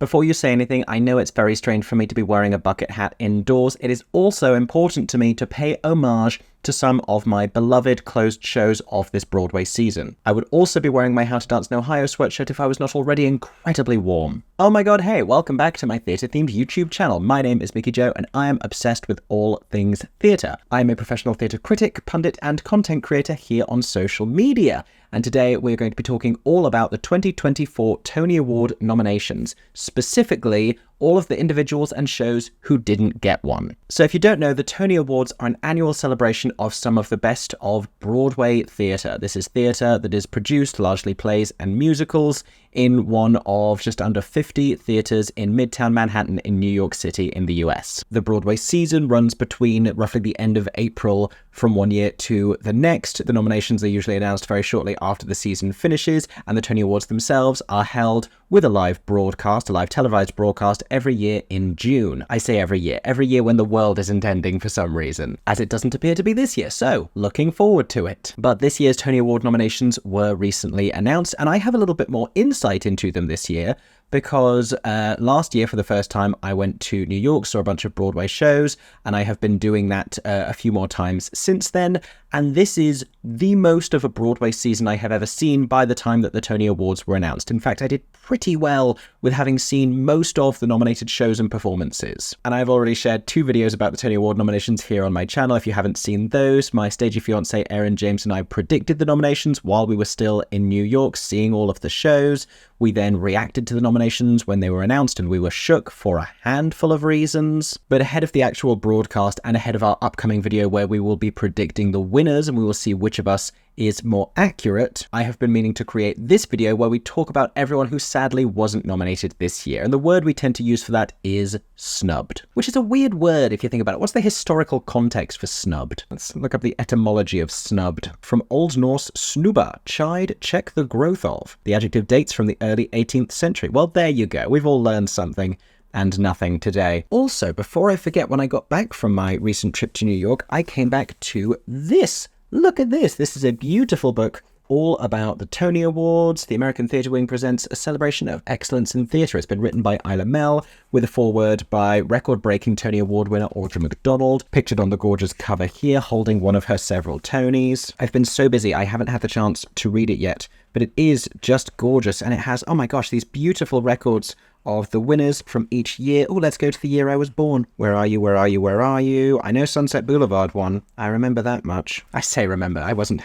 Before you say anything, I know it's very strange for me to be wearing a bucket hat indoors. It is also important to me to pay homage to some of my beloved closed shows of this Broadway season. I would also be wearing my How to Dance in Ohio sweatshirt if I was not already incredibly warm. Oh my god, hey, welcome back to my theatre-themed YouTube channel. My name is Mickey Joe, and I am obsessed with all things theatre. I am a professional theatre critic, pundit, and content creator here on social media. And today we're going to be talking all about the 2024 Tony Award nominations, specifically all of the individuals and shows who didn't get one. So if you don't know, the Tony Awards are an annual celebration of some of the best of Broadway theatre. This is theatre that is produced, largely plays and musicals, in one of just under 50 theatres in Midtown Manhattan in New York City in the US. The Broadway season runs between roughly the end of April from one year to the next. The nominations are usually announced very shortly after the season finishes, and the Tony Awards themselves are held with a live broadcast, a live televised broadcast, every year in June. I say every year when the world isn't ending for some reason, as it doesn't appear to be this year, so looking forward to it. But this year's Tony Award nominations were recently announced, and I have a little bit more insight into them this year, because last year, for the first time, I went to New York, saw a bunch of Broadway shows, and I have been doing that a few more times since then, and this is the most of a Broadway season I have ever seen by the time that the Tony Awards were announced. In fact, I did pretty well with having seen most of the nominated shows and performances. And I've already shared 2 videos about the Tony Award nominations here on my channel. If you haven't seen those, my stagey fiancé Erin James and I predicted the nominations while we were still in New York, seeing all of the shows. We then reacted to the nominations when they were announced, and we were shook for a handful of reasons. But ahead of the actual broadcast and ahead of our upcoming video where we will be predicting the winners and we will see which of us is more accurate, I have been meaning to create this video where we talk about everyone who sadly wasn't nominated this year. And the word we tend to use for that is snubbed, which is a weird word if you think about it. What's the historical context for snubbed? Let's look up the etymology of snubbed. From Old Norse snubba, chide, check the growth of. The adjective dates from the early 18th century. Well, there you go. We've all learned something and nothing today. Also, before I forget, when I got back from my recent trip to New York, I came back to this. Look at this. This is a beautiful book all about the Tony Awards. The American Theatre Wing presents a celebration of excellence in theatre. It's been written by Isla Mell with a foreword by record-breaking Tony Award winner OHMYGOD, pictured on the gorgeous cover here, holding one of her several Tonys. I've been so busy, I haven't had the chance to read it yet, but it is just gorgeous, and it has, oh my gosh, these beautiful records of the winners from each year. Oh, let's go to the year I was born. Where are you, where are you, where are you? I know Sunset Boulevard won. I remember that much. I say remember, I wasn't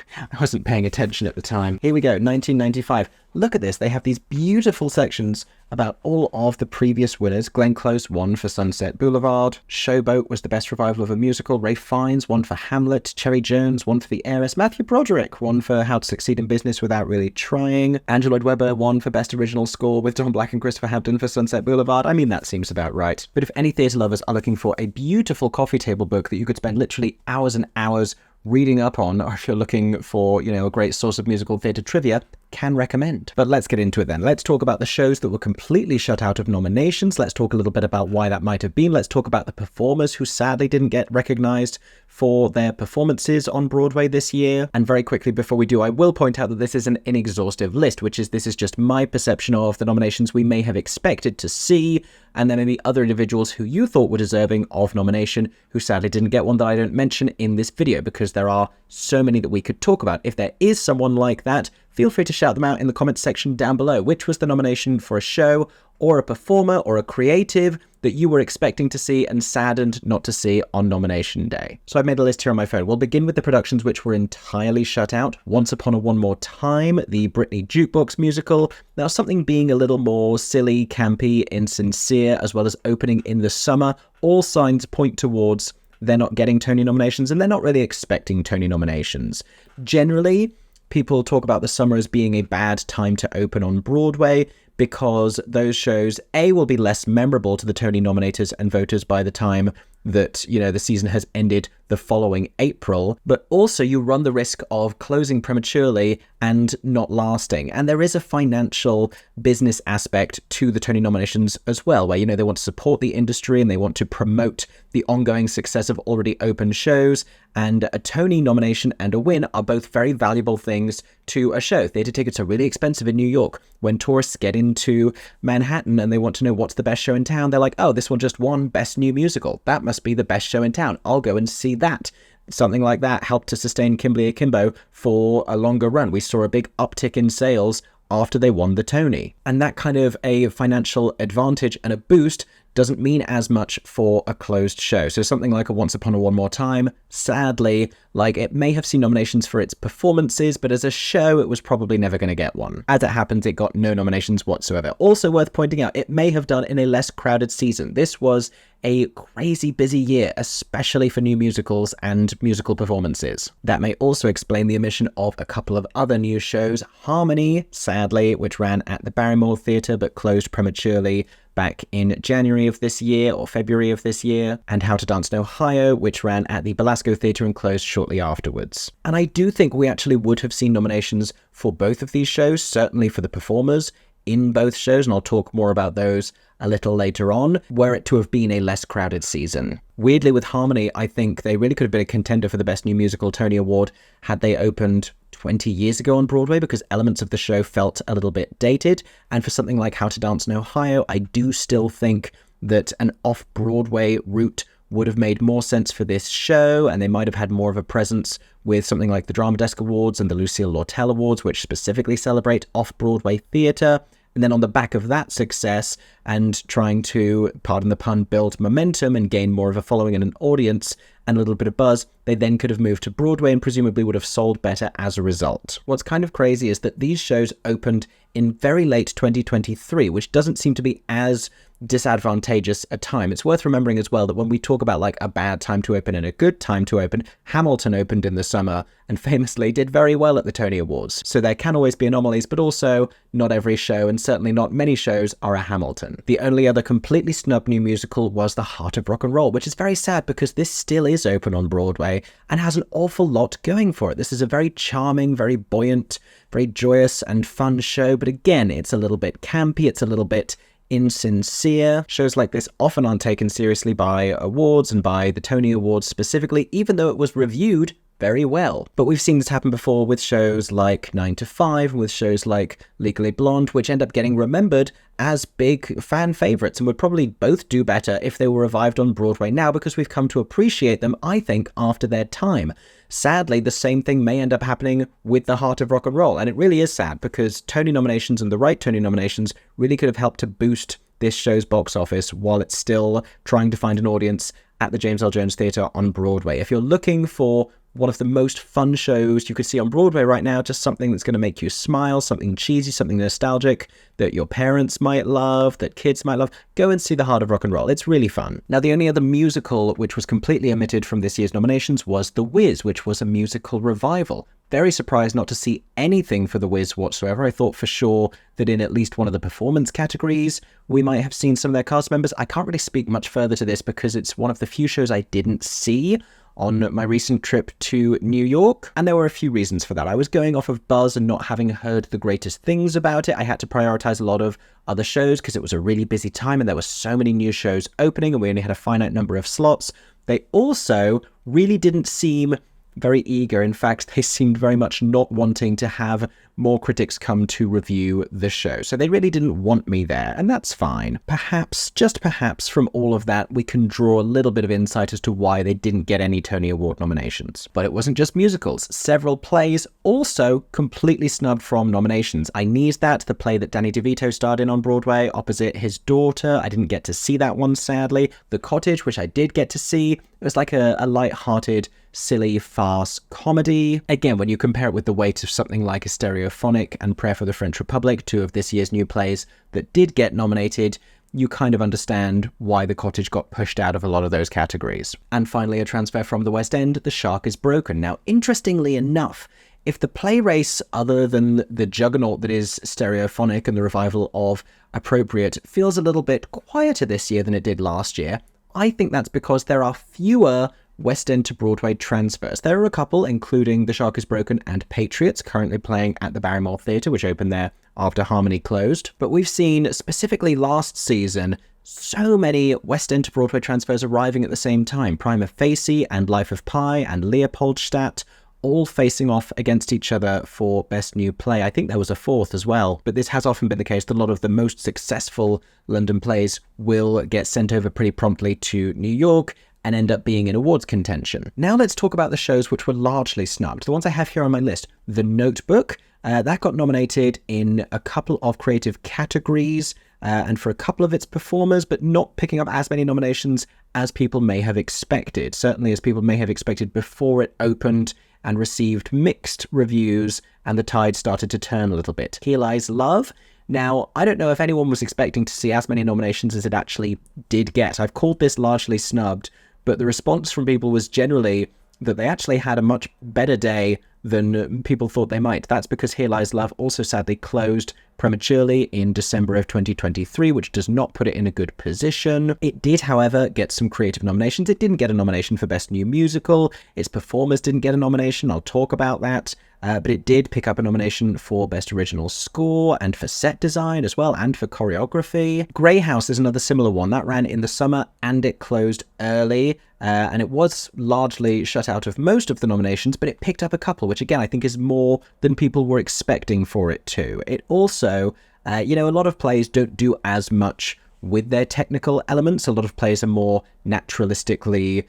paying attention at the time. Here we go, 1995. Look at this, they have these beautiful sections about all of the previous winners. Glenn Close won for Sunset Boulevard. Showboat was the best revival of a musical. Ralph Fiennes won for Hamlet. Cherry Jones won for The Heiress. Matthew Broderick won for How to Succeed in Business Without Really Trying. Andrew Lloyd Webber won for Best Original Score with Don Black and Christopher Hampton for Sunset Boulevard. I mean, that seems about right. But if any theatre lovers are looking for a beautiful coffee table book that you could spend literally hours and hours reading up on, or if you're looking for, a great source of musical theatre trivia, can recommend. But let's get into it then. Let's talk about the shows that were completely shut out of nominations. Let's talk a little bit about why that might have been. Let's talk about the performers who sadly didn't get recognized for their performances on Broadway this year. And very quickly before we do, I will point out that this is an inexhaustive list, this is just my perception of the nominations we may have expected to see, and then maybe other individuals who you thought were deserving of nomination who sadly didn't get one that I don't mention in this video, because there are so many that we could talk about. If there is someone like that, feel free to shout them out in the comments section down below. Which was the nomination for a show or a performer or a creative that you were expecting to see and saddened not to see on nomination day? So I've made a list here on my phone. We'll begin with the productions which were entirely shut out. Once Upon a One More Time, the Britney Jukebox musical. Now, something being a little more silly, campy, insincere, as well as opening in the summer, all signs point towards they're not getting Tony nominations, and they're not really expecting Tony nominations. Generally, people talk about the summer as being a bad time to open on Broadway because those shows, A, will be less memorable to the Tony nominators and voters by the time that, the season has ended the following April, but also you run the risk of closing prematurely and not lasting. And there is a financial business aspect to the Tony nominations as well, where, they want to support the industry and they want to promote the ongoing success of already open shows. And a Tony nomination and a win are both very valuable things to a show. Theatre tickets are really expensive in New York. When tourists get into Manhattan and they want to know what's the best show in town, they're like, oh, this one just won Best New Musical. That must be the best show in town. I'll go and see that. Something like that helped to sustain Kimberly Akimbo for a longer run. We saw a big uptick in sales after they won the Tony. And that kind of a financial advantage and a boost doesn't mean as much for a closed show. So something like a Once Upon a One More Time, sadly, it may have seen nominations for its performances, but as a show, it was probably never going to get one. As it happens, it got no nominations whatsoever. Also worth pointing out, it may have done in a less crowded season. This was a crazy busy year, especially for new musicals and musical performances. That may also explain the omission of a couple of other new shows. Harmony, sadly, which ran at the Barrymore Theatre but closed prematurely back in January of this year or February of this year, and How to Dance in Ohio, which ran at the Belasco Theatre and closed shortly afterwards. And I do think we actually would have seen nominations for both of these shows, certainly for the performers in both shows, and I'll talk more about those a little later on, were it to have been a less crowded season. Weirdly, with Harmony, I think they really could have been a contender for the Best New Musical Tony Award had they opened 20 years ago on Broadway, because elements of the show felt a little bit dated. And for something like How to Dance in Ohio, I do still think that an off-Broadway route would have made more sense for this show, and they might have had more of a presence with something like the Drama Desk Awards and the Lucille Lortel Awards, which specifically celebrate off-Broadway theatre. And then on the back of that success and trying to, pardon the pun, build momentum and gain more of a following and an audience and a little bit of buzz, they then could have moved to Broadway and presumably would have sold better as a result. What's kind of crazy is that these shows opened in very late 2023, which doesn't seem to be as disadvantageous a time. It's worth remembering as well that when we talk about a bad time to open and a good time to open, Hamilton opened in the summer and famously did very well at the Tony Awards. So there can always be anomalies, but also not every show, and certainly not many shows, are a Hamilton. The only other completely snubbed new musical was The Heart of Rock and Roll, which is very sad because this still is open on Broadway and has an awful lot going for it. This is a very charming, very buoyant, very joyous and fun show, but again, it's a little bit campy, it's a little bit insincere. Shows like this often aren't taken seriously by awards and by the Tony Awards specifically, even though it was reviewed very well. But we've seen this happen before with shows like 9 to 5 and with shows like Legally Blonde, which end up getting remembered as big fan favorites and would probably both do better if they were revived on Broadway now, because we've come to appreciate them, I think, after their time. Sadly, the same thing may end up happening with The Heart of Rock and Roll, and it really is sad because Tony nominations and the right Tony nominations really could have helped to boost this show's box office while it's still trying to find an audience at the James L. Jones Theatre on Broadway. If you're looking for one of the most fun shows you could see on Broadway right now, just something that's going to make you smile, something cheesy, something nostalgic that your parents might love, that kids might love, go and see The Heart of Rock and Roll. It's really fun. Now, the only other musical which was completely omitted from this year's nominations was The Wiz, which was a musical revival. Very surprised not to see anything for The Wiz whatsoever. I thought for sure that in at least one of the performance categories, we might have seen some of their cast members. I can't really speak much further to this because it's one of the few shows I didn't see on my recent trip to New York, and there were a few reasons for that. I was going off of buzz and not having heard the greatest things about it. I had to prioritize a lot of other shows because it was a really busy time and there were so many new shows opening and we only had a finite number of slots. They also really didn't seem very eager. In fact, they seemed very much not wanting to have more critics come to review the show. So they really didn't want me there, and that's fine. Perhaps, just perhaps, from all of that, we can draw a little bit of insight as to why they didn't get any Tony Award nominations. But it wasn't just musicals. Several plays also completely snubbed from nominations. I Knees That, the play that Danny DeVito starred in on Broadway opposite his daughter. I didn't get to see that one, sadly. The Cottage, which I did get to see. It was like a light-hearted, silly farce comedy. Again, when you compare it with the weight of something like A Stereophonic and Prayer for the French Republic, two of this year's new plays that did get nominated, you kind of understand why The Cottage got pushed out of a lot of those categories. And finally, a transfer from the West End, The Shark is Broken. Now, interestingly enough, if the play race, other than the juggernaut that is Stereophonic and the revival of Appropriate, feels a little bit quieter this year than it did last year, I think that's because there are fewer West End to Broadway transfers. There are a couple, including The Shark is Broken and Patriots, currently playing at the Barrymore Theatre, which opened there after Harmony closed. But we've seen, specifically last season, so many West End to Broadway transfers arriving at the same time. Prima Facie and Life of Pi and Leopoldstadt, all facing off against each other for Best New Play. I think there was a fourth as well, but this has often been the case that a lot of the most successful London plays will get sent over pretty promptly to New York and end up being in awards contention. Now let's talk about the shows which were largely snubbed. The ones I have here on my list. The Notebook, that got nominated in a couple of creative categories and for a couple of its performers, but not picking up as many nominations as people may have expected. Certainly as people may have expected before it opened and received mixed reviews, and the tide started to turn a little bit. Here Lies Love. Now, I don't know if anyone was expecting to see as many nominations as it actually did get. I've called this largely snubbed, but the response from people was generally that they actually had a much better day than people thought they might. That's because Here Lies Love also sadly closed prematurely in December of 2023, which does not put it in a good position. It did, however, get some creative nominations. It didn't get a nomination for Best New Musical. Its performers didn't get a nomination. I'll talk about that. But it did pick up a nomination for Best Original Score and for Set Design as well, and for Choreography. Grey House is another similar one. That ran in the summer and it closed early. And it was largely shut out of most of the nominations, but it picked up a couple, which again, I think is more than people were expecting for it to. It also, a lot of plays don't do as much with their technical elements. A lot of plays are more naturalistically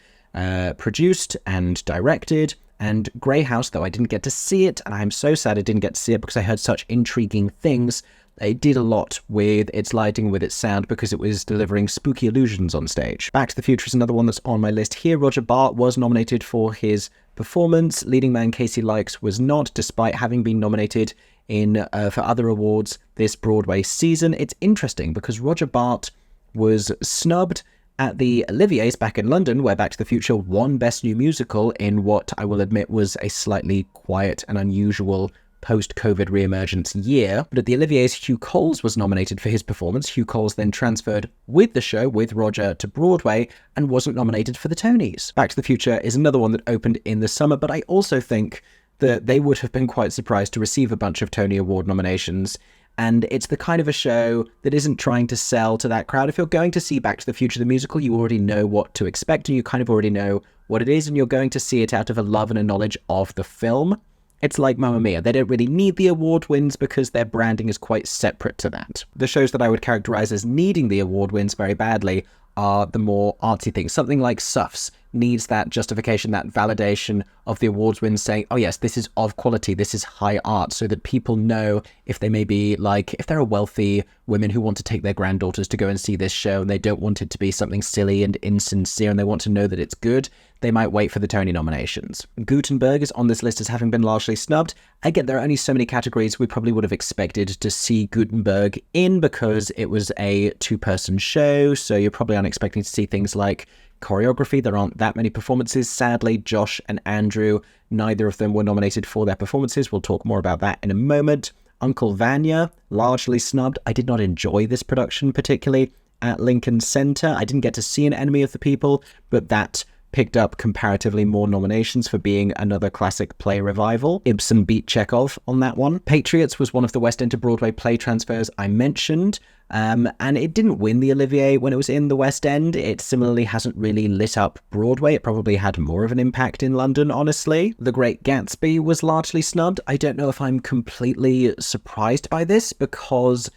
produced and directed. And Grey House, though I didn't get to see it, and I'm so sad I didn't get to see it because I heard such intriguing things, it did a lot with its lighting, with its sound, because it was delivering spooky illusions on stage. Back to the Future is another one that's on my list here. Roger Bart was nominated for his performance. Leading man Casey Likes was not, despite having been nominated for other awards this Broadway season. It's interesting because Roger Bart was snubbed at the Olivier's back in London, where Back to the Future won Best New Musical in what I will admit was a slightly quiet and unusual post-COVID re-emergence year. But at the Olivier's, Hugh Coles was nominated for his performance. Hugh Coles then transferred with the show, with Roger, to Broadway and wasn't nominated for the Tonys. Back to the Future is another one that opened in the summer, but I also think that they would have been quite surprised to receive a bunch of Tony Award nominations. And it's the kind of a show that isn't trying to sell to that crowd. If you're going to see Back to the Future, the musical, you already know what to expect, and you kind of already know what it is, and you're going to see it out of a love and a knowledge of the film. It's like Mamma Mia. They don't really need the award wins because their branding is quite separate to that. The shows that I would characterize as needing the award wins very badly are the more artsy things. Something like Suffs needs that justification, that validation of the awards wins saying, oh yes, this is of quality, this is high art, so that people know if they may be if there are wealthy women who want to take their granddaughters to go and see this show and they don't want it to be something silly and insincere and they want to know that it's good, they might wait for the Tony nominations. Gutenberg is on this list as having been largely snubbed. Again, there are only so many categories we probably would have expected to see Gutenberg in because it was a two-person show, so you're probably unexpecting to see things like choreography. There aren't that many performances. Sadly, Josh and Andrew, neither of them were nominated for their performances. We'll talk more about that in a moment. Uncle Vanya, largely snubbed. I did not enjoy this production particularly at Lincoln Center. I didn't get to see An Enemy of the People, but that picked up comparatively more nominations for being another classic play revival. Ibsen beat Chekhov on that one. Patriots was one of the West End to Broadway play transfers I mentioned, and it didn't win the Olivier when it was in the West End. It similarly hasn't really lit up Broadway. It probably had more of an impact in London, honestly. The Great Gatsby was largely snubbed. I don't know if I'm completely surprised by this because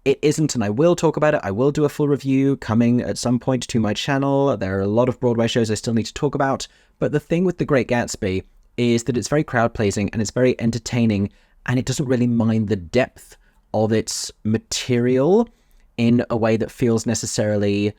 it isn't, and I will talk about it. I will do a full review coming at some point to my channel. There are a lot of Broadway shows I still need to talk about, but the thing with The Great Gatsby is that it's very crowd-pleasing and it's very entertaining, and it doesn't really mind the depth of its material in a way that feels necessarily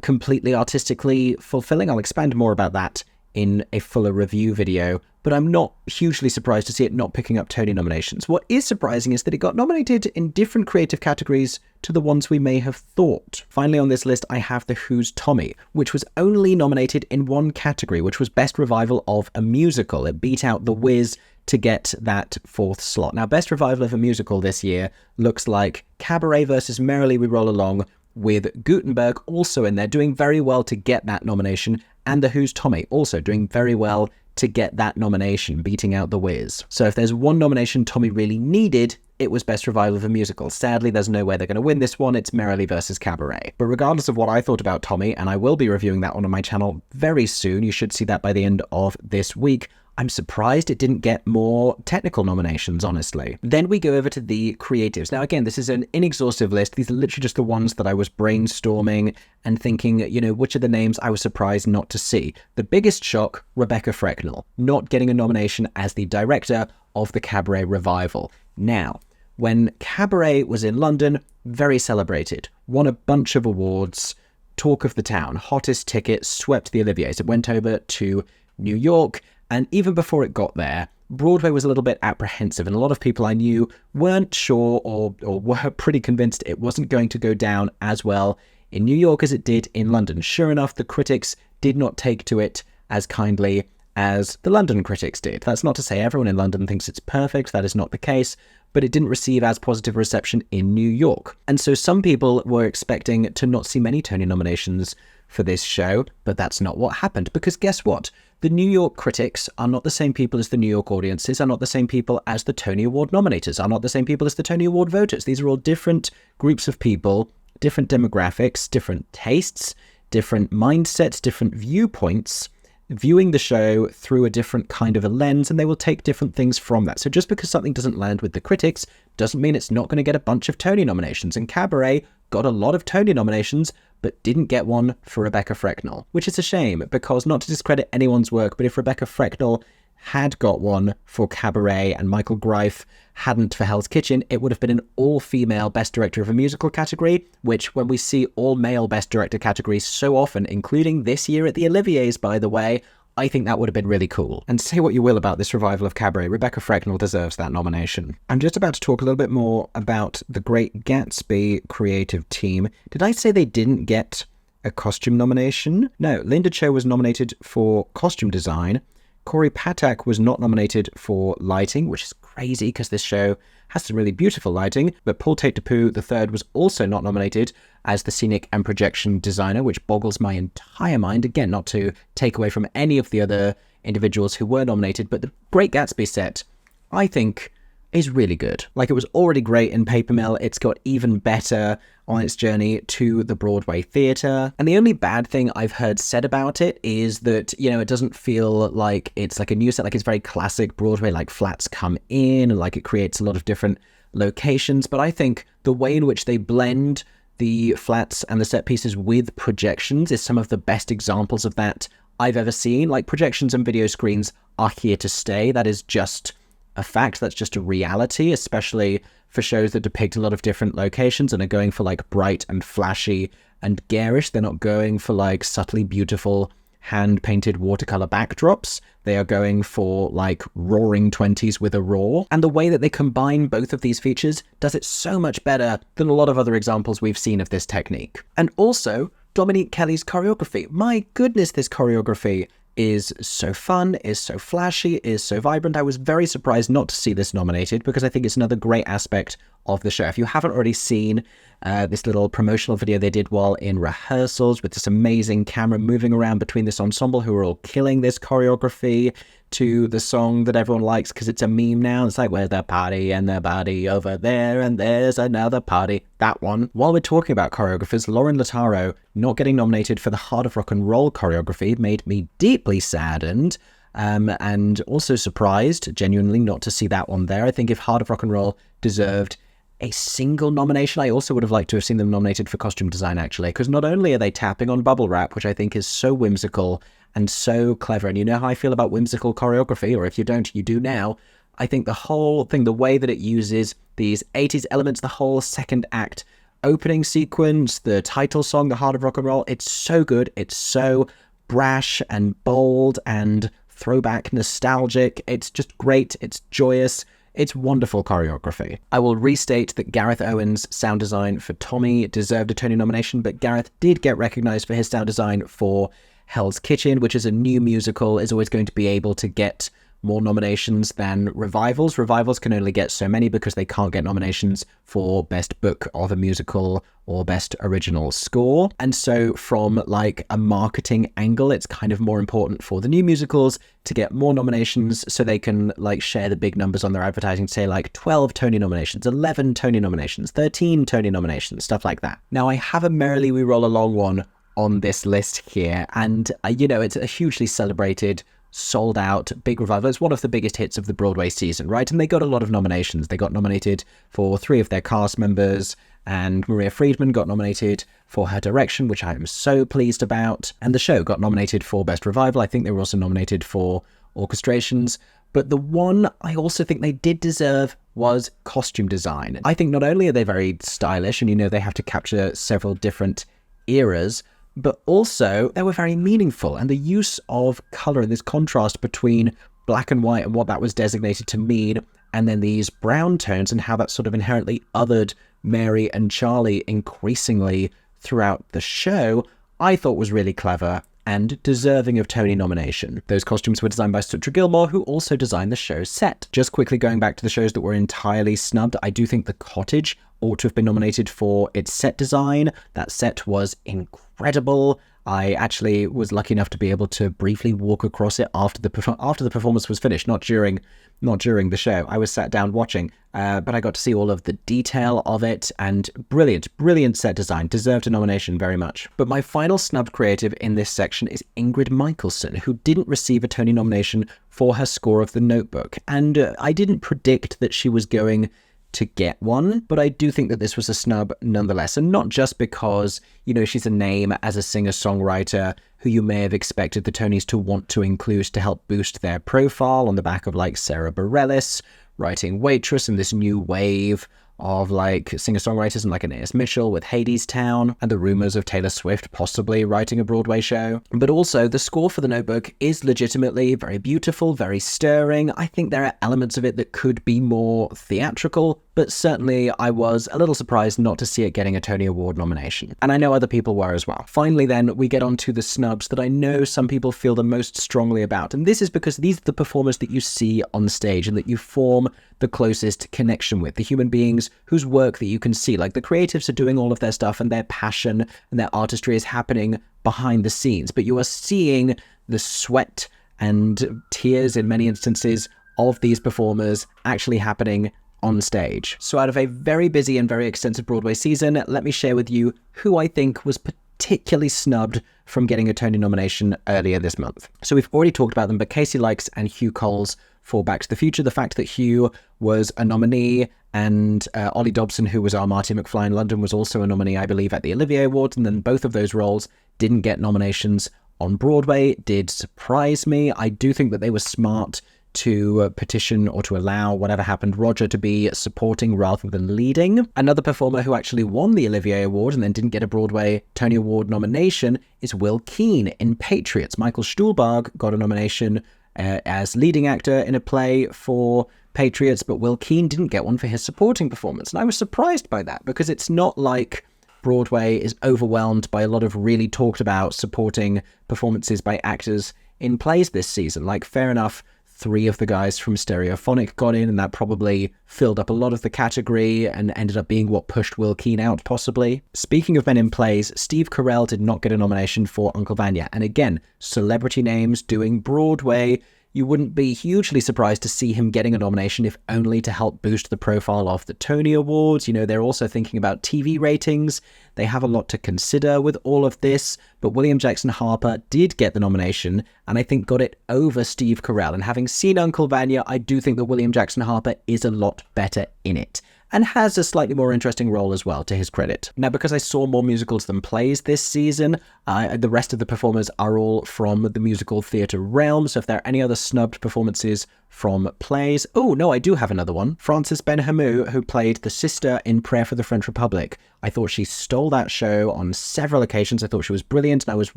completely artistically fulfilling. I'll expand more about that in a fuller review video, but I'm not hugely surprised to see it not picking up Tony nominations. What is surprising is that it got nominated in different creative categories to the ones we may have thought. Finally on this list, I have The Who's Tommy, which was only nominated in one category, which was Best Revival of a Musical. It beat out The Wiz to get that fourth slot. Now, Best Revival of a Musical this year looks like Cabaret versus Merrily We Roll Along, with Gutenberg also in there, doing very well to get that nomination, And The Who's Tommy, also doing very well to get that nomination, beating out The Wiz. So if there's one nomination Tommy really needed, it was Best Revival of a Musical. Sadly, there's no way they're going to win this one. It's Merrily versus Cabaret. But regardless of what I thought about Tommy, and I will be reviewing that one on my channel very soon, you should see that by the end of this week, I'm surprised it didn't get more technical nominations, honestly. Then we go over to the creatives. Now, again, this is an inexhaustive list. These are literally just the ones that I was brainstorming and thinking, which are the names I was surprised not to see. The biggest shock, Rebecca Frecknell, not getting a nomination as the director of the Cabaret revival. Now, when Cabaret was in London, very celebrated, won a bunch of awards, talk of the town, hottest ticket, swept the Olivier's. It went over to New York, and even before it got there, Broadway was a little bit apprehensive, and a lot of people I knew weren't sure or were pretty convinced it wasn't going to go down as well in New York as it did in London. Sure enough, the critics did not take to it as kindly as the London critics did. That's not to say everyone in London thinks it's perfect, that is not the case, but it didn't receive as positive a reception in New York. And so some people were expecting to not see many Tony nominations for this show, but that's not what happened, because guess what? The New York critics are not the same people as the New York audiences, are not the same people as the Tony Award nominators, are not the same people as the Tony Award voters. These are all different groups of people, different demographics, different tastes, different mindsets, different viewpoints, viewing the show through a different kind of a lens, and they will take different things from that. So just because something doesn't land with the critics doesn't mean it's not going to get a bunch of Tony nominations. And Cabaret got a lot of Tony nominations, but didn't get one for Rebecca Frecknell, which is a shame, because not to discredit anyone's work, but if Rebecca Frecknell had got one for Cabaret and Michael Greif hadn't for Hell's Kitchen, it would have been an all-female Best Director of a Musical category, which when we see all-male Best Director categories so often, including this year at the Olivier's, by the way, I think that would have been really cool. And say what you will about this revival of Cabaret, Rebecca Frecknell deserves that nomination. I'm just about to talk a little bit more about the Great Gatsby creative team. Did I say they didn't get a costume nomination? No, Linda Cho was nominated for costume design. Corey Patak was not nominated for lighting, which is crazy because this show has some really beautiful lighting, but Paul Tate-Dupuis III was also not nominated as the scenic and projection designer, which boggles my entire mind. Again, not to take away from any of the other individuals who were nominated, but the Great Gatsby set, I think, is really good. Like, it was already great in Paper Mill, it's got even better on its journey to the Broadway theatre. And the only bad thing I've heard said about it is that, it doesn't feel like it's like a new set, like it's very classic Broadway, like flats come in, and like it creates a lot of different locations. But I think the way in which they blend the flats and the set pieces with projections is some of the best examples of that I've ever seen. Like, projections and video screens are here to stay. That is just a fact, that's just a reality, especially for shows that depict a lot of different locations and are going for like bright and flashy and garish. They're not going for like subtly beautiful hand-painted watercolor backdrops. They are going for like roaring 20s with a roar. And the way that they combine both of these features does it so much better than a lot of other examples we've seen of this technique. And also, Dominique Kelly's choreography. My goodness, this choreography is so fun, is so flashy, is so vibrant. I was very surprised not to see this nominated because I think it's another great aspect of the show. If you haven't already seen this little promotional video they did while in rehearsals with this amazing camera moving around between this ensemble who are all killing this choreography to the song that everyone likes because it's a meme now. It's like, where's the party and the body over there and there's another party. That one. While we're talking about choreographers, Lauren Lataro not getting nominated for the Heart of Rock and Roll choreography made me deeply saddened and also surprised, genuinely, not to see that one there. I think if Heart of Rock and Roll deserved a single nomination, I also would have liked to have seen them nominated for costume design, actually, because not only are they tapping on bubble wrap, which I think is so whimsical and so clever, and you know how I feel about whimsical choreography, or if you don't, you do now. I think the whole thing, the way that it uses these 80s elements, the whole second act opening sequence, the title song, The Heart of Rock and Roll, it's so good, it's so brash and bold and throwback nostalgic, it's just great, it's joyous, it's wonderful choreography. I will restate that Gareth Owen's sound design for Tommy deserved a Tony nomination, but Gareth did get recognised for his sound design for Hell's Kitchen, which is a new musical, is always going to be able to get more nominations than revivals. Revivals can only get so many because they can't get nominations for Best Book of a Musical or Best Original Score. And so from like a marketing angle, it's kind of more important for the new musicals to get more nominations so they can like share the big numbers on their advertising, say like 12 Tony nominations, 11 Tony nominations, 13 Tony nominations, stuff like that. Now I have a Merrily We Roll Along one on this list here, and it's a hugely celebrated, sold out big revival. It's one of the biggest hits of the Broadway season, right? And they got a lot of nominations. They got nominated for 3 of their cast members, and Maria Friedman got nominated for her direction, which I am so pleased about. And the show got nominated for Best Revival. I think they were also nominated for orchestrations. But the one I also think they did deserve was costume design. I think not only are they very stylish, and they have to capture several different eras, but also they were very meaningful, and the use of color and this contrast between black and white and what that was designated to mean, and then these brown tones and how that sort of inherently othered Mary and Charlie increasingly throughout the show, I thought was really clever and deserving of Tony nomination. Those costumes were designed by Sutra Gilmore, who also designed the show's set. Just quickly going back to the shows that were entirely snubbed, I do think The Cottage ought to have been nominated for its set design. That set was incredible. I actually was lucky enough to be able to briefly walk across it after the performance was finished, not during the show. I was sat down watching, but I got to see all of the detail of it, and brilliant set design. Deserved a nomination very much. But my final snubbed creative in this section is Ingrid Michaelson, who didn't receive a Tony nomination for her score of The Notebook. And I didn't predict that she was going to get one, but I do think that this was a snub nonetheless, and not just because, she's a name as a singer-songwriter who you may have expected the Tonys to want to include to help boost their profile on the back of like Sarah Bareilles writing Waitress and this new wave of like singer-songwriters and like Anais Mitchell with Hadestown, and the rumors of Taylor Swift possibly writing a Broadway show. But also the score for The Notebook is legitimately very beautiful, very stirring. I think there are elements of it that could be more theatrical, but certainly I was a little surprised not to see it getting a Tony Award nomination. And I know other people were as well. Finally then, we get on to the snubs that I know some people feel the most strongly about. And this is because these are the performers that you see on stage and that you form the closest connection with, the human beings whose work that you can see. Like the creatives are doing all of their stuff and their passion and their artistry is happening behind the scenes, but you are seeing the sweat and tears in many instances of these performers actually happening on stage. So out of a very busy and very extensive Broadway season, let me share with you who I think was particularly snubbed from getting a Tony nomination earlier this month. So we've already talked about them, but Casey Likes and Hugh Coles for Back to the Future. The fact that Hugh was a nominee and Ollie Dobson, who was our Marty McFly in London, was also a nominee, I believe, at the Olivier Awards, and then both of those roles didn't get nominations on Broadway did surprise me. I do think that they were smart to petition or to allow whatever happened Roger to be supporting rather than leading. Another performer who actually won the Olivier Award and then didn't get a Broadway Tony Award nomination is Will Keane in Patriots. Michael Stuhlbarg got a nomination as leading actor in a play for Patriots, but Will Keane didn't get one for his supporting performance. And I was surprised by that, because it's not like Broadway is overwhelmed by a lot of really talked about supporting performances by actors in plays this season. Like, fair enough, 3 of the guys from Stereophonic got in, and that probably filled up a lot of the category and ended up being what pushed Will Keane out, possibly. Speaking of men in plays, Steve Carell did not get a nomination for Uncle Vanya. And again, celebrity names doing Broadway. You wouldn't be hugely surprised to see him getting a nomination, if only to help boost the profile of the Tony Awards. They're also thinking about TV ratings. They have a lot to consider with all of this, but William Jackson Harper did get the nomination, and I think got it over Steve Carell. And having seen Uncle Vanya, I do think that William Jackson Harper is a lot better in it, and has a slightly more interesting role as well, to his credit. Now, because I saw more musicals than plays this season, the rest of the performers are all from the musical theatre realm, so if there are any other snubbed performances from plays... Oh, no, I do have another one. Frances Benhamou, who played the sister in Prayer for the French Republic. I thought she stole that show on several occasions. I thought she was brilliant, and I was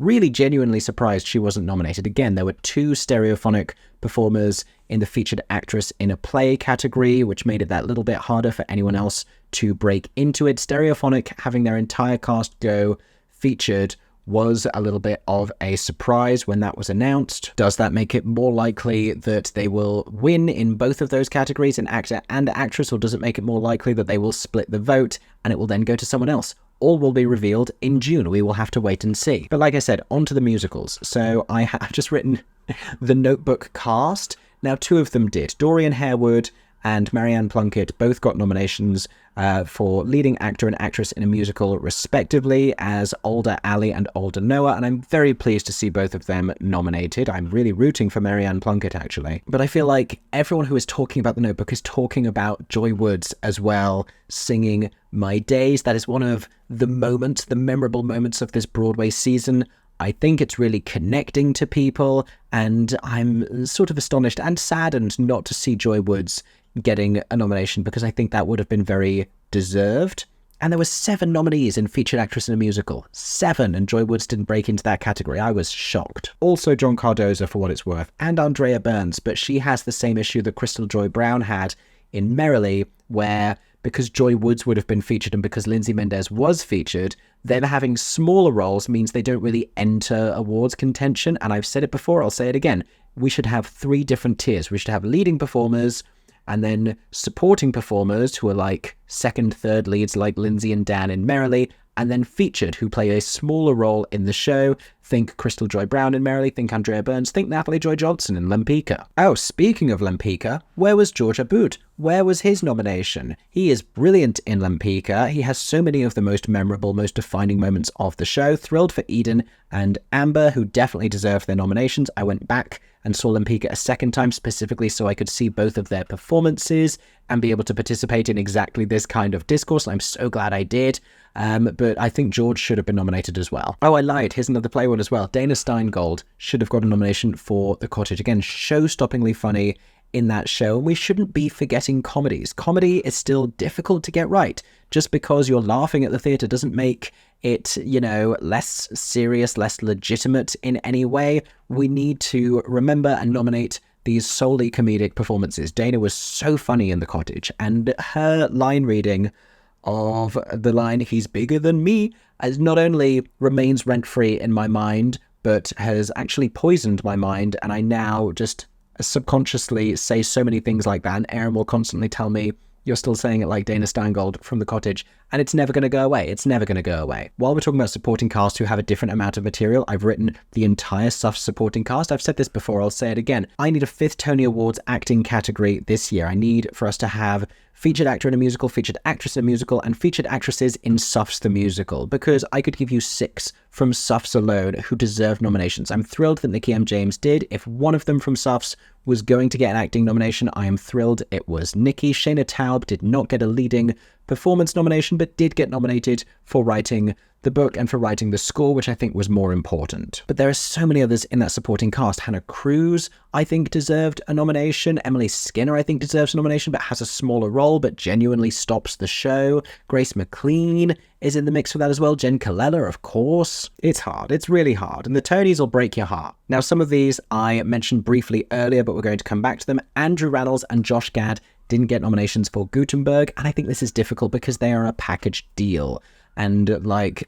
really genuinely surprised she wasn't nominated. Again, there were 2 Stereophonic performers in the featured actress in a play category, which made it that little bit harder for anyone else to break into it. Stereophonic having their entire cast go featured was a little bit of a surprise when that was announced. Does that make it more likely that they will win in both of those categories, in actor and actress, or does it make it more likely that they will split the vote and it will then go to someone else? All will be revealed in June. We will have to wait and see. But like I said, on to the musicals. So I have just written the Notebook cast. Now, 2 of them did. Dorian Harewood and Marianne Plunkett both got nominations for leading actor and actress in a musical, respectively, as Older Ally and Older Noah, and I'm very pleased to see both of them nominated. I'm really rooting for Marianne Plunkett, actually. But I feel like everyone who is talking about The Notebook is talking about Joy Woods as well, singing My Days. That is one of the moments, the memorable moments of this Broadway season. I think it's really connecting to people, and I'm sort of astonished and saddened not to see Joy Woods getting a nomination, because I think that would have been very deserved. And there were 7 nominees in Featured Actress in a Musical. 7, and Joy Woods didn't break into that category. I was shocked. Also John Cardoza, for what it's worth, and Andrea Burns, but she has the same issue that Crystal Joy Brown had in Merrily, where because Joy Woods would have been featured and because Lindsay Mendez was featured, them having smaller roles means they don't really enter awards contention. And I've said it before, I'll say it again. We should have 3 different tiers. We should have leading performers, and then supporting performers who are like second, third leads like Lindsay and Dan in Merrily, and then featured who play a smaller role in the show. Think Crystal Joy Brown in Merrily, think Andrea Burns, think Natalie Joy Johnson in Lempicka. Oh, speaking of Lempicka, where was George Aboud? Where was his nomination? He is brilliant in Lempicka. He has so many of the most memorable, most defining moments of the show. Thrilled for Eden and Amber, who definitely deserve their nominations. I went back and saw Lempicka a second time specifically so I could see both of their performances and be able to participate in exactly this kind of discourse. I'm so glad I did. But I think George should have been nominated as well. Oh, I lied. Here's another play one as well. Dana Steingold should have got a nomination for The Cottage. Again, show-stoppingly funny in that show. And we shouldn't be forgetting comedies. Comedy is still difficult to get right. Just because you're laughing at the theatre doesn't make it, less serious, less legitimate in any way. We need to remember and nominate these solely comedic performances. Dana was so funny in The Cottage, and her line reading of the line, "He's bigger than me," as not only remains rent-free in my mind, but has actually poisoned my mind, and I now just subconsciously say so many things like that, and Aaron will constantly tell me, "You're still saying it like Dana Steingold from The Cottage," and it's never going to go away. It's never going to go away. While we're talking about supporting cast who have a different amount of material, I've written the entire SUFF supporting cast. I've said this before, I'll say it again. I need a 5th Tony Awards acting category this year. I need for us to have featured actor in a musical, featured actress in a musical, and featured actresses in SUFFs the musical, because I could give you 6 from SUFFs alone who deserve nominations. I'm thrilled that Nikki M. James did. If one of them from SUFFs was going to get an acting nomination, I am thrilled it was Nikki. Shayna Taub did not get a leading performance nomination, but did get nominated for writing the book and for writing the score, which I think was more important. But there are so many others in that supporting cast. Hannah Cruz, I think, deserved a nomination. Emily Skinner, I think, deserves a nomination, but has a smaller role, but genuinely stops the show. Grace McLean is in the mix for that as well. Jen Colella, of course. It's hard. It's really hard. And the Tonys will break your heart. Now, some of these I mentioned briefly earlier, but we're going to come back to them. Andrew Rannells and Josh Gad didn't get nominations for Gutenberg, and I think this is difficult because they are a package deal. And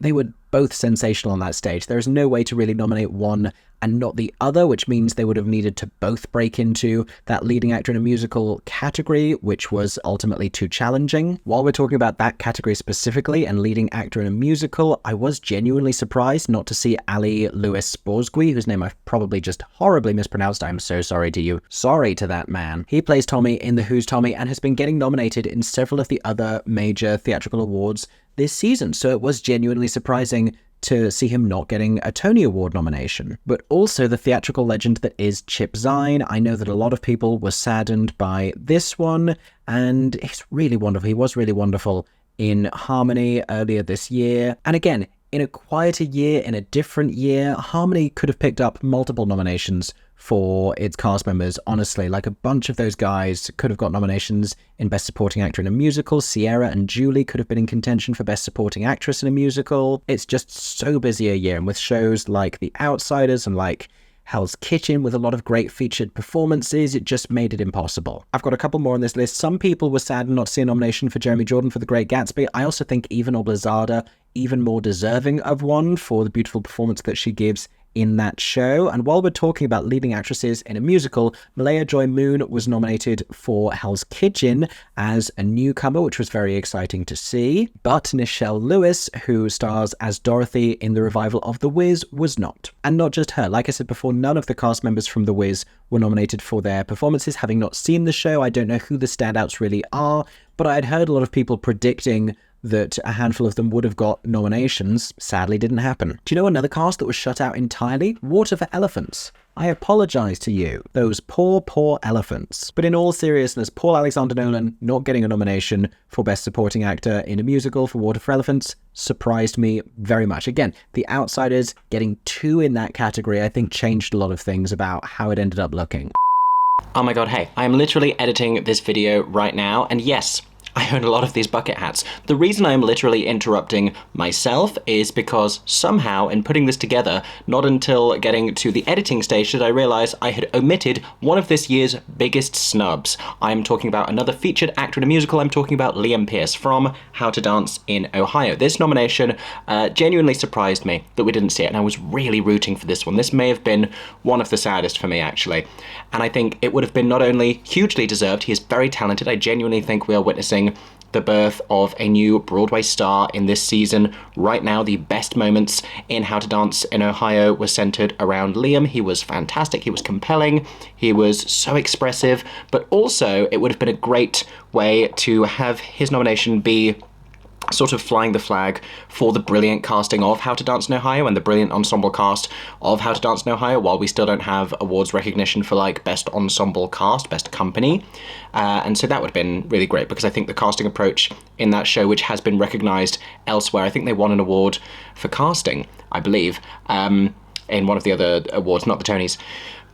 they were both sensational on that stage. There is no way to really nominate one and not the other, which means they would have needed to both break into that leading actor in a musical category, which was ultimately too challenging. While we're talking about that category specifically and leading actor in a musical, I was genuinely surprised not to see Ali Lewis Borzgui, whose name I've probably just horribly mispronounced. I'm so sorry to you. Sorry to that man. He plays Tommy in The Who's Tommy and has been getting nominated in several of the other major theatrical awards this season, so it was genuinely surprising to see him not getting a Tony Award nomination. But also the theatrical legend that is Chip Zien. I know that a lot of people were saddened by this one, and he's really wonderful. He was really wonderful in Harmony earlier this year. And again, in a quieter year, in a different year, Harmony could have picked up multiple nominations for its cast members. Honestly, a bunch of those guys could have got nominations in Best Supporting Actor in a Musical. Sierra and Julie could have been in contention for Best Supporting Actress in a Musical. It's just so busy a year, and with shows like The Outsiders and Hell's Kitchen with a lot of great featured performances. It just made it impossible. I've got a couple more on this list. Some people were sad not to see a nomination for Jeremy Jordan for The Great Gatsby. I also think Eva Noblezada even more deserving of one for the beautiful performance that she gives in that show. And while we're talking about leading actresses in a musical, Malaya Joy Moon was nominated for Hell's Kitchen as a newcomer, which was very exciting to see. But Nichelle Lewis, who stars as Dorothy in the revival of The Wiz, was not. And not just her. Like I said before, none of the cast members from The Wiz were nominated for their performances. Having not seen the show, I don't know who the standouts really are, but I had heard a lot of people predicting that a handful of them would have got nominations. Sadly didn't happen. Do you know another cast that was shut out entirely? Water for Elephants. I apologize to you, those poor, poor elephants. But in all seriousness, Paul Alexander Nolan not getting a nomination for Best Supporting Actor in a Musical for Water for Elephants surprised me very much. Again, The Outsiders getting 2 in that category I think changed a lot of things about how it ended up looking. Oh my god, hey, I'm literally editing this video right now, and yes, I own a lot of these bucket hats. The reason I'm literally interrupting myself is because somehow in putting this together, not until getting to the editing stage did I realize I had omitted one of this year's biggest snubs. I'm talking about another featured actor in a musical. I'm talking about Liam Pearce from How to Dance in Ohio. This nomination genuinely surprised me that we didn't see it, and I was really rooting for this one. This may have been one of the saddest for me, actually. And I think it would have been not only hugely deserved, he is very talented. I genuinely think we are witnessing the birth of a new Broadway star in this season. Right now, the best moments in How to Dance in Ohio were centered around Liam. He was fantastic, he was compelling, he was so expressive, but also it would have been a great way to have his nomination be sort of flying the flag for the brilliant casting of How to Dance in Ohio and the brilliant ensemble cast of How to Dance in Ohio, while we still don't have awards recognition for like best ensemble cast, best company. And so that would have been really great, because I think the casting approach in that show, which has been recognized elsewhere, I think they won an award for casting, I believe, in one of the other awards, not the Tonys.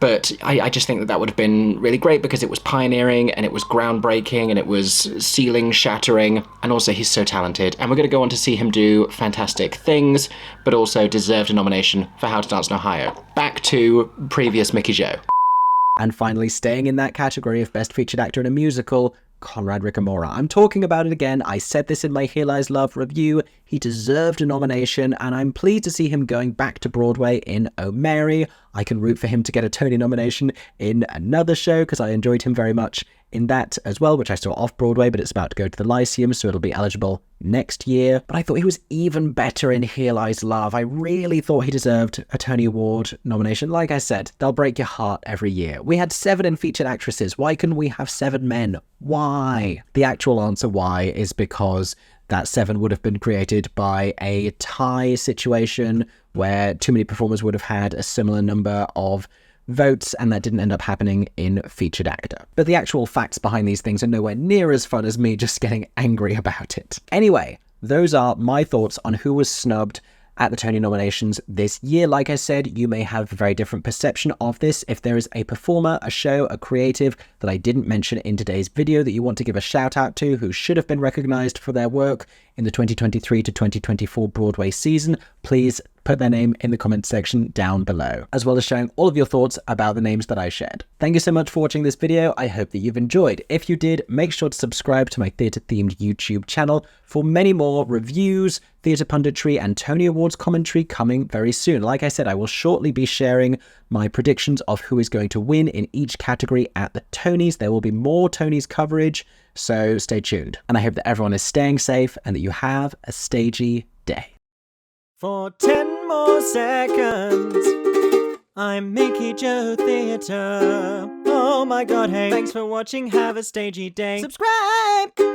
But I just think that that would have been really great, because it was pioneering and it was groundbreaking and it was ceiling shattering, and also he's so talented, and we're going to go on to see him do fantastic things, but also deserved a nomination for How to Dance in Ohio. Back to previous Mickey Joe. And finally, staying in that category of Best Featured Actor in a Musical, Conrad Ricamora. I'm talking about it again. I said this in my Here Lies Love review. He deserved a nomination, and I'm pleased to see him going back to Broadway in Oh Mary. I can root for him to get a Tony nomination in another show, because I enjoyed him very much in that as well, which I saw off Broadway, but it's about to go to the Lyceum, so it'll be eligible next year. But I thought he was even better in Here Lies Love. I really thought he deserved a Tony Award nomination. Like I said, they'll break your heart every year. We had 7 in featured actresses. Why couldn't we have 7 men? Why? The actual answer why is because that 7 would have been created by a tie situation where too many performers would have had a similar number of votes, and that didn't end up happening in featured actor. But the actual facts behind these things are nowhere near as fun as me just getting angry about it. Anyway, those are my thoughts on who was snubbed at the Tony nominations this year. Like I said, you may have a very different perception of this. If there is a performer, a show, a creative that I didn't mention in today's video that you want to give a shout out to, who should have been recognized for their work in the 2023 to 2024 Broadway season, please put their name in the comment section down below, as well as sharing all of your thoughts about the names that I shared. Thank you so much for watching this video. I hope that you've enjoyed. If you did, make sure to subscribe to my theatre-themed YouTube channel for many more reviews, theatre punditry, and Tony Awards commentary coming very soon. Like I said, I will shortly be sharing my predictions of who is going to win in each category at the Tonys. There will be more Tonys coverage, so stay tuned. And I hope that everyone is staying safe and that you have a stagey day. For 10 more seconds, I'm Mickey Joe Theatre. Oh my god, hey. Thanks for watching, have a stagey day. Subscribe!